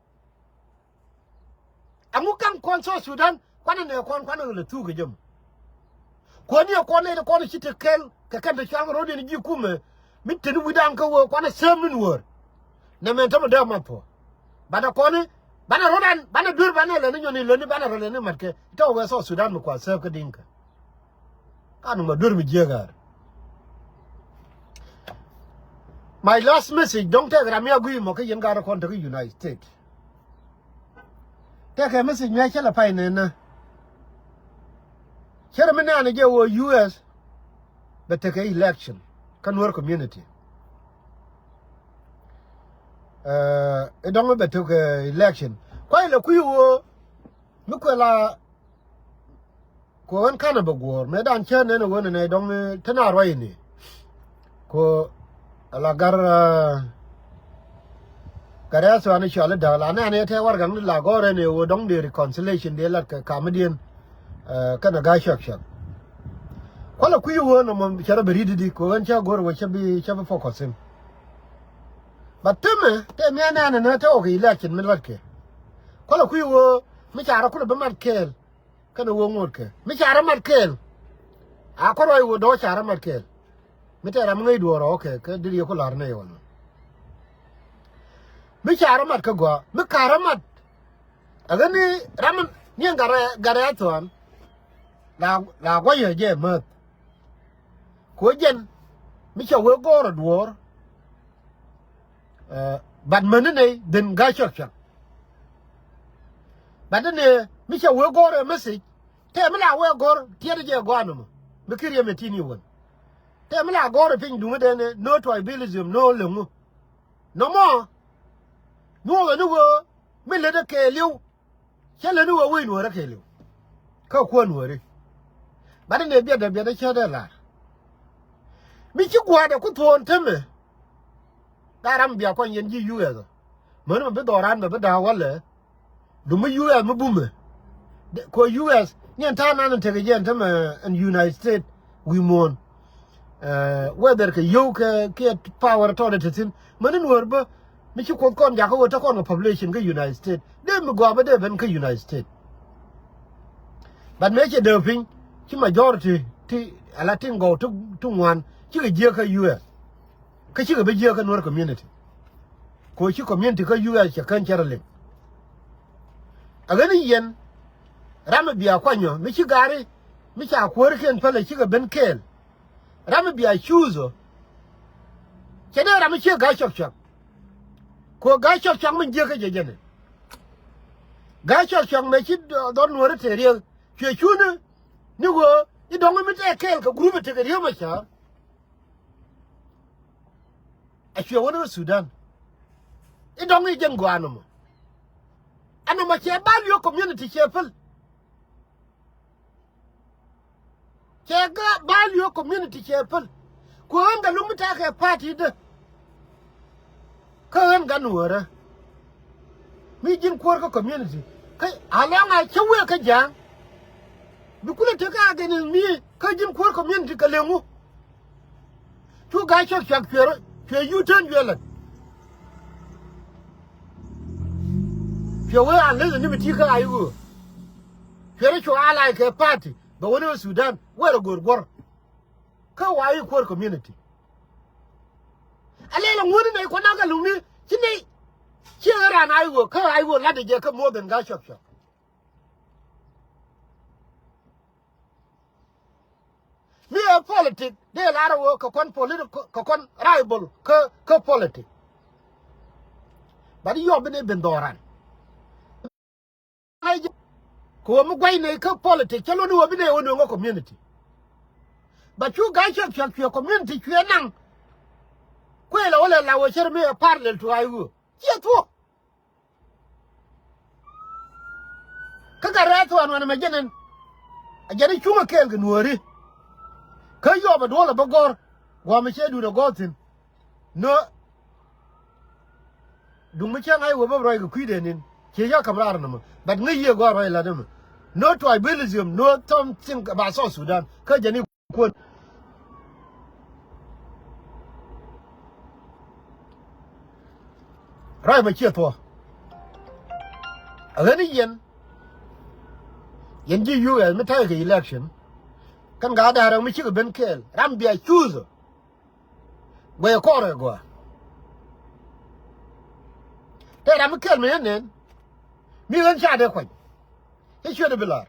Speaker 1: amu kan kon so Sudan kwana ne kon kwana le tu ga jëm ko ni ko ne ko ni chite kel ka kan de chang ro ni ji kume mi te du dan ka wo kwana semin wor ne men tamo da mapo bana koni bana rodan bana dur bana le nyoni le ni bana role ni marke to we so Sudan mo kwa se ka dinka kanu ma dur mi jegar my last message don't take ramia gui mo ka yen ga ko to United States take a message me chala pai ne na chere me na ne je wo US but take election kan work community it don't be took election quite a queue Mukola ko an kana bagor me dan chen ne won ne don tana roi ni ko ala gara so ani shala da la ne te war gang la gore ne wo don de reconciliation de la ka comedian kana ga shak shak kwala queue no mo chara beridi di ko an cha gor wo chabi focusin but teme na te o election min larke kola kuiwo mi chara ku be mat kel kana wo ngot ke mi chara mat kel a ko roi wo do chara mat kel mi tera mi ngai duoro ke ke diri ko lar ne yon mi chara mat ka go mi kara mat agani ramen nien gare aton la go ye je mat ko jen mi cha wo go duor bad menene den ga chok chok badane mi cha wo go message te mi la wo go tiere je go anu mi kiriye metini won te mi la go pin du de ne no tribalism no lungu no more no wo mi le de ke liu che le no wo no re ke liu ka ko no re badane bia de che de la mi chi gwa de ku ton teme daram bia ko yen ji yu e do mo no be do ran be da wale du mu US mu bume ko US nyen ta nan te gen ta in United States we mon whether ke yo ke power to the tin manin worba mi ci ko kon ja ko ta kon population ke United States de mu go ba de ben ke United States but me che de pin ci majority ti ala tin go to one ci ke je ka US ke ci ke be je ka Nuer community ko ci community ka US ke kan charale agani yen rama biya kwanyo mi ci gari mi cha kwor ken pale ci ga ben kel rama biya chuzo kene rama ci ga chok chok ko ga chok chok min je ka je ne ga chok chok me ci don wore te riya che chuna ni go i don mi te kel ka group te ga riya ma cha a che wona Sudan i don i jen go anu ana ma che value community che ful che ga value community che ful ko anga lumita ke party de ko anga nuora mi jin ko ko community kai ala nga chewe ka jang bi kula te ka ga ni mi ka jin ko community ka lengu tu ga chak chak fere fe yutan yela fe we an le ni mi ti ka ayu fere cho ala ke party ba woni Sudan wera gorgor ka wayi ko community alela ngoni ne ko naga lumi kini chera na ayu ka ayu la de je ka more than ga shop shop mi a politic de la ro ko kon political ko kon rival ka politic bari yo bene bendoran ko mu gwai ne ka politic chalo ni obi ne wono ngo community but you guys check your community nan ko la wala la wo cher me parallel to ayu ye to ka ga rato an ma jenen a jeri chuma kel gnuori ka yo ba dola ba gor wa me chedu da gotin no dum me chen ai wo ba roi ku de nin ke ya kamrar na ma but ngi ye gor roi la dum no tribalism no something about South Sudan ka jeni ko rai ma che to agani yen ji yu el meta ke election kan ga da ran mi chi ben kel ram bia choose we ko re go te ram kel me nen mi ran cha de ko he should be la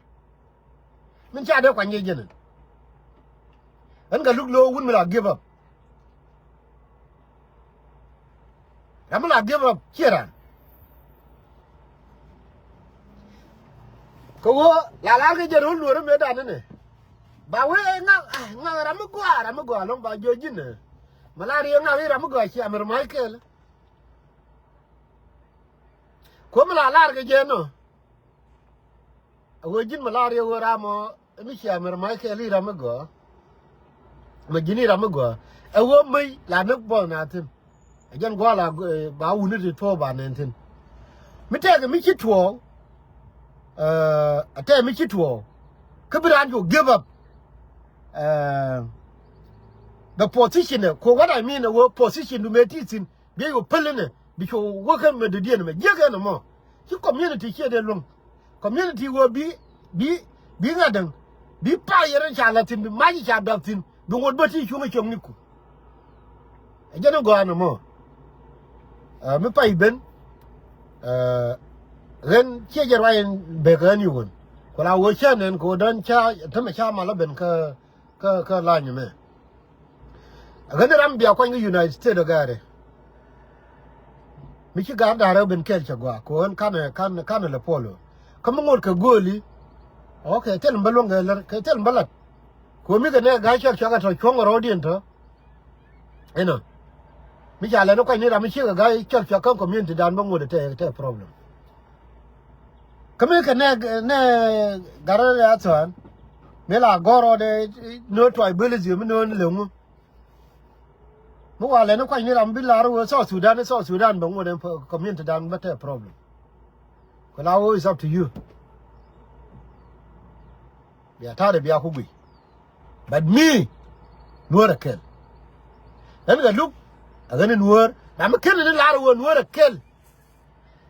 Speaker 1: min cha de ko nyi jenen an ga luglo wun mi la give up ram la give up kiran ko la ga jerul no me da ne ba we nga ram go long ba jo jin malari nga wi ram go chi amir Michael ko mala lar ga je no wo jin malari wo ramo mi chi amir Michael ram go ma jini ram go e wo mai la ne bo na tin ajan go la ba wuni de to ba ne tin mi te ga mi chi to ate mi chi to kabran you give up the position ko what I mean wo position to medicine be you pulling because work me the dia me je ga no mo ki community che de long community will be ngadang bi pa yere chalatin bi maji cha doctin bi won bati chuma chomniku ejeno go anamo me pa iben ren chejer wayen be gani won ko la wo chanen ko don cha tama cha mala ben ka la nyame agane rambia ko ngi United States gare mi ci ga dara ben kel cha gwa ko kan le polo kam ngor ka goli okay tel mbalonga ler ke tel mbalat ko mi ga ne ga cha ga to chongoro din to eno mi ja le no ko ni ra mi ci ga cha kan community dan bango de te problem kame ka ne garare ya twan me la goro de no tribalism no le mu mo wale no ko ni ra mi la ro so Sudan bango de community dan but a problem ko la is up to you ya tare biya ku bi but me Nuer kel en ga look agane Nuer na me kel ni la ro Nuer kel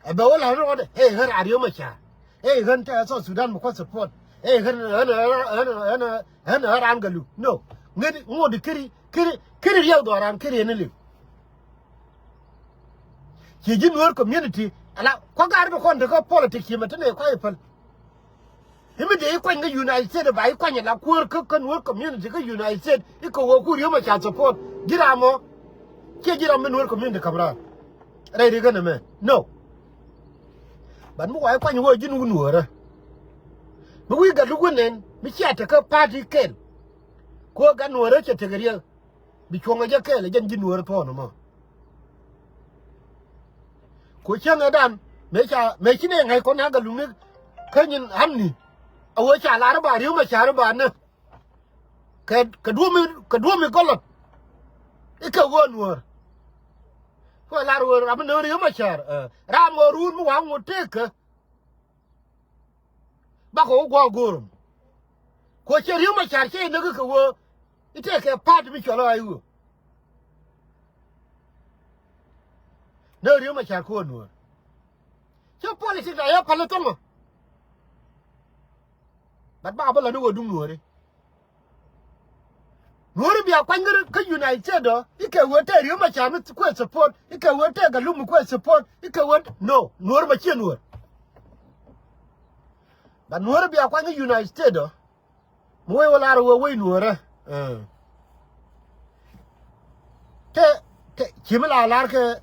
Speaker 1: e be wala ro de hey har ariyo ma cha hey gan ta so Sudan mo ko support hey gan ana ran galu no ngodi kiri yaw do ran kiri ne li ci ji Nuer community ala ko gar ko de ko politics yima tane ko yefal himi de ko nga United States ba ko nya la ko Nuer community ko United States iko wo ku riyo ma cha support giramo ke giramo Nuer community kamra rai de gana me no ban mo wa ko nya wo ji Nuer bu wi ga lugu nen mi ci ata ka party ken ko ga Nuer ce te gariya bi chonga ja kele jan ji Nuer to no mo ko changa dan me kine ngai ko na ga lungi kanyin hamni awo cha la ba riu ma cha ba na ka du mi golot ika wo Nuer ko la ro ra no riu ma cha ra mo ru mu wa mo te ka ba ko go gorum ko che riu ma cha che ne ka wo ite ka pat mi cholo ayu no riu ma cha ko Nuer che politics da ya palatongo bat ba ba la no dum Nuer Nuer bi akwangere ka United States do ike wo te riu ma cha mi ko support ike wo te ga lumu ko support ike wo no Nuer ma che Nuer ba Nuer bi akwangere United States do mo we wala ro we Nuer te chimala lar ke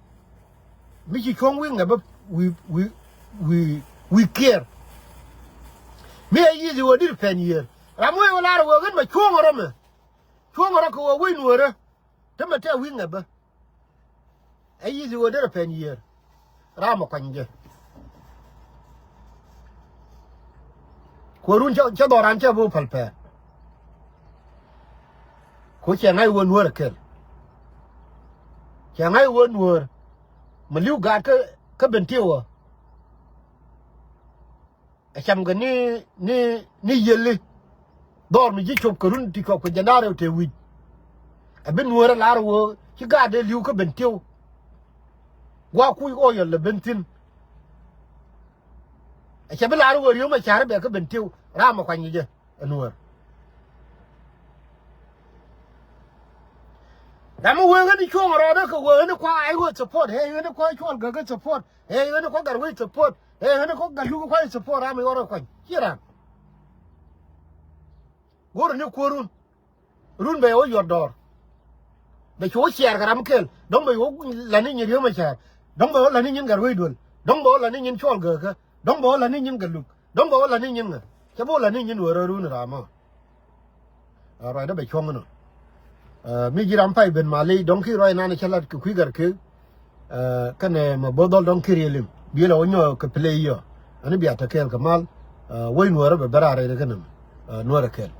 Speaker 1: mi chi chong wi ngaba we care me yi wo dir pen yer ramu wala ro gan ma chongoro me chongoro ko we Nuer te mate wi ngaba ayi wo dir pen yer rama kwanje ko run cha doran cha bu palpe ko che ngai wo Nuer kel che ngai wo Nuer ma liu ga ka bentiwa acham ga ni yelle dor mi ji chop ko run ti ko janare te wi abin Nuer la ro ci ga de liu ka bentiw wa ku o yelle bentin acham la ro riyo ma char be ka bentiw rama kwanyi je Nuer Dama we ngani chong ro da ko we ni kwa ai wo support he ngani kwa chong ga support he ngani kwa gar we support he ngani kwa ga lu kwa support am yoro kwa kira gor ni ko run be o yodor be cho cher garam kel dong be wo la ni nyiri ma cher dong be la ni nyin gar we dul dong be la ni nyin chong ga ka dong be la ni nyin ga lu dong be la ni nyin ga cha bo la ni nyin wo ro ni ra ma ra da be chong no mi jiram pai ben mali donki roi nana chalat ku kwigar ke kane ma bodol donki relim bila onyo ke play yo ani biata kel kamal way Nuer be barare de kanam Nuer kel